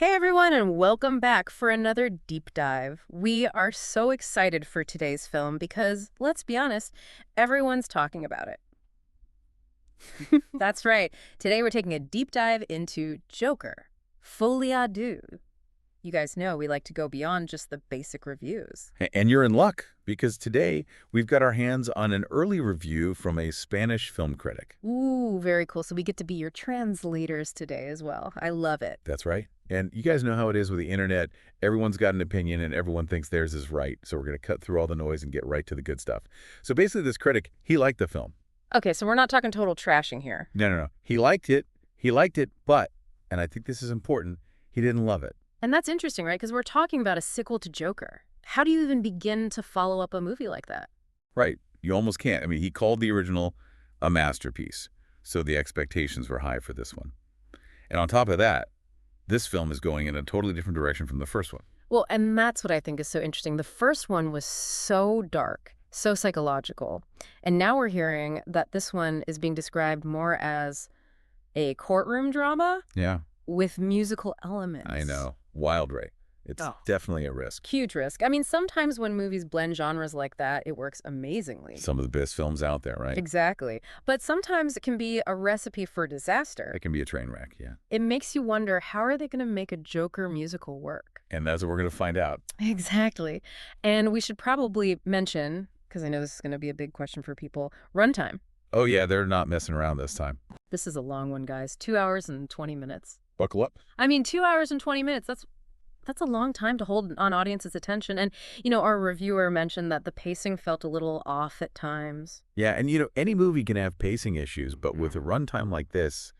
Hey everyone, and welcome back for another deep dive. We are so excited for today's film because, let's be honest, everyone's talking about it. That's right. Today we're taking a deep dive into Joker, Folie Deux. You guys know we like to go beyond just the basic reviews. And you're in luck, because today we've got our hands on an early review from a Spanish film critic. Ooh, very cool. So we get to be your translators today as well. I love it. That's right. And you guys know how it is with the internet. Everyone's got an opinion and everyone thinks theirs is right. So we're going to cut through all the noise and get right to the good stuff. So basically this critic, he liked the film. Okay, so we're not talking total trashing here. No. He liked it. But, and I think this is important, he didn't love it. And that's interesting, right? Because we're talking about a sequel to Joker. How do you even begin to follow up a movie like that? Right. You almost can't. I mean, he called the original a masterpiece. So the expectations were high for this one. And on top of that, this film is going in a totally different direction from the first one. Well, and that's what I think is so interesting. The first one was so dark, so psychological. And now we're hearing that this one is being described more as a courtroom drama Yeah, with musical elements. I know. Wild, Ray. It's definitely a risk. Huge risk. I mean, sometimes when movies blend genres like that, it works amazingly. Some of the best films out there, right? Exactly. But sometimes it can be a recipe for disaster. It can be a train wreck, yeah. It makes you wonder, how are they going to make a Joker musical work? And that's what we're going to find out. Exactly. And we should probably mention, because I know this is going to be a big question for people, runtime. Oh, yeah, they're not messing around this time. This is a long one, guys. 2 hours and 20 minutes. Buckle up. I mean, 2 hours and 20 minutes, that's a long time to hold on audience's attention. And, our reviewer mentioned that the pacing felt a little off at times. Yeah, and any movie can have pacing issues, but with a runtime like this,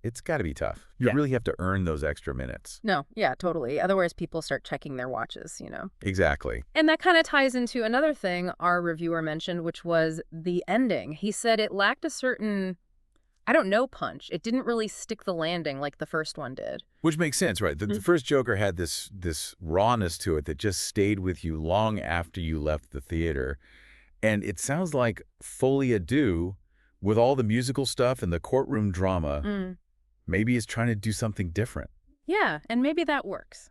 it's got to be tough. You really have to earn those extra minutes. No, yeah, totally. Otherwise, people start checking their watches, Exactly. And that kind of ties into another thing our reviewer mentioned, which was the ending. He said it lacked a certain, I don't know, punch. It didn't really stick the landing like the first one did. Which makes sense, right? The first Joker had this rawness to it that just stayed with you long after you left the theater. And it sounds like Folie Deux, with all the musical stuff and the courtroom drama, maybe is trying to do something different. Yeah, and maybe that works.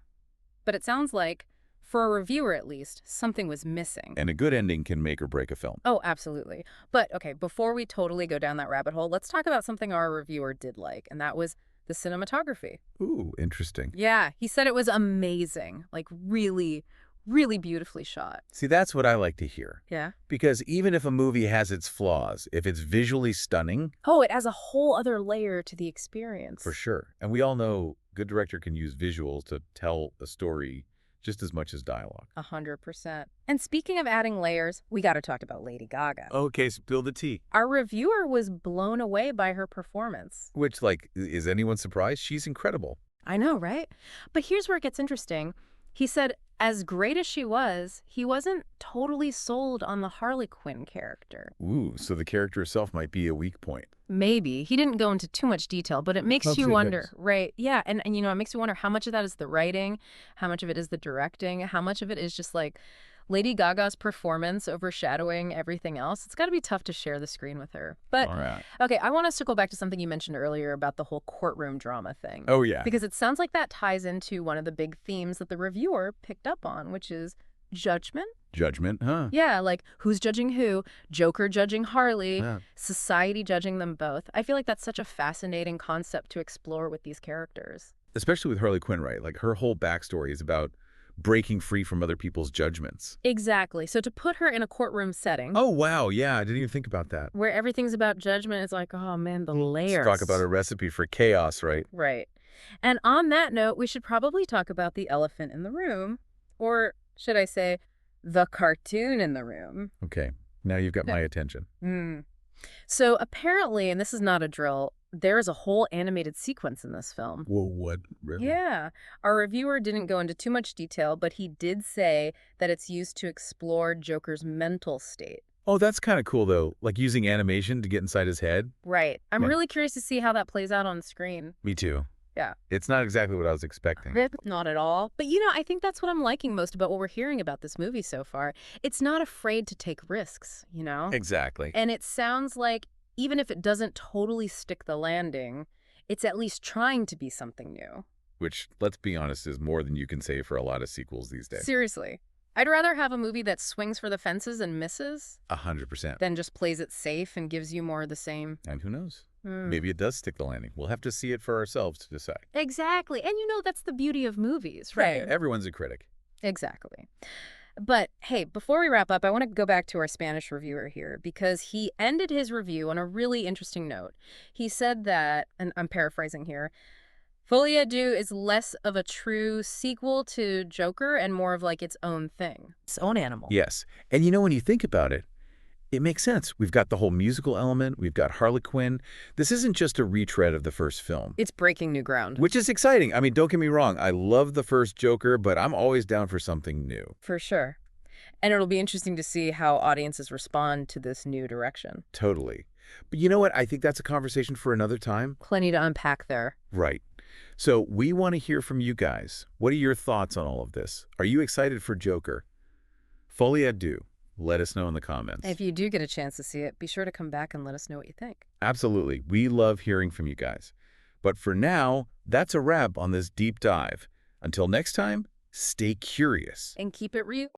But it sounds like, for a reviewer at least, something was missing. And a good ending can make or break a film. Oh, absolutely. But, okay, before we totally go down that rabbit hole, let's talk about something our reviewer did like, and that was the cinematography. Ooh, interesting. Yeah, he said it was amazing, like really, really beautifully shot. See, that's what I like to hear. Yeah? Because even if a movie has its flaws, if it's visually stunning... Oh, it adds a whole other layer to the experience. For sure. And we all know good director can use visuals to tell a story just as much as dialogue. 100%. And speaking of adding layers, we got to talk about Lady Gaga. Okay, spill the tea. Our reviewer was blown away by her performance. Which, is anyone surprised? She's incredible. I know, right? But here's where it gets interesting. He said, as great as she was, he wasn't totally sold on the Harley Quinn character. Ooh, so the character herself might be a weak point. Maybe. He didn't go into too much detail, but it makes you wonder, right? Yeah, and it makes you wonder how much of that is the writing, how much of it is the directing, how much of it is just like Lady Gaga's performance overshadowing everything else. It's got to be tough to share the screen with her. But, All right. Okay, I want us to go back to something you mentioned earlier about the whole courtroom drama thing. Oh, yeah. Because it sounds like that ties into one of the big themes that the reviewer picked up on, which is judgment. Judgment, huh? Yeah, like who's judging who, Joker judging Harley, Yeah. society judging them both. I feel like that's such a fascinating concept to explore with these characters. Especially with Harley Quinn, right? Like, her whole backstory is about breaking free from other people's judgments. Exactly. So to put her in a courtroom setting... Oh, wow. Yeah, I didn't even think about that. where everything's about judgment, it's like, oh man, the layers. Let's talk about a recipe for chaos, right? Right. And on that note, we should probably talk about the elephant in the room. Or should I say, the cartoon in the room. Okay, now you've got my attention. So apparently, and this is not a drill, there is a whole animated sequence in this film. Whoa, what? Really? Yeah. Our reviewer didn't go into too much detail, but he did say that it's used to explore Joker's mental state. Oh, that's kind of cool, though. Like using animation to get inside his head. Right. I'm Yeah. really curious to see how that plays out on screen. Me too. Yeah. It's not exactly what I was expecting. Not at all. But, I think that's what I'm liking most about what we're hearing about this movie so far. It's not afraid to take risks, Exactly. And it sounds like even if it doesn't totally stick the landing, it's at least trying to be something new. which, let's be honest, is more than you can say for a lot of sequels these days. Seriously. I'd rather have a movie that swings for the fences and misses 100%. than just plays it safe and gives you more of the same. And who knows? Maybe it does stick the landing. We'll have to see it for ourselves to decide. Exactly. And that's the beauty of movies, right? Yeah, everyone's a critic. Exactly. But hey, before we wrap up, I want to go back to our Spanish reviewer here because he ended his review on a really interesting note. He said that, and I'm paraphrasing here, Folie Deux is less of a true sequel to Joker and more of like its own thing. Its own animal. Yes. And when you think about it, it makes sense. We've got the whole musical element. We've got Harley Quinn. This isn't just a retread of the first film. It's breaking new ground. Which is exciting. I mean, don't get me wrong. I love the first Joker, but I'm always down for something new. For sure. And it'll be interesting to see how audiences respond to this new direction. Totally. But you know what? I think that's a conversation for another time. Plenty to unpack there. Right. So we want to hear from you guys. What are your thoughts on all of this? Are you excited for Joker? Folie Deux. Let us know in the comments. If you do get a chance to see it, be sure to come back and let us know what you think. Absolutely. We love hearing from you guys. But for now, that's a wrap on this deep dive. Until next time, stay curious. And keep it real.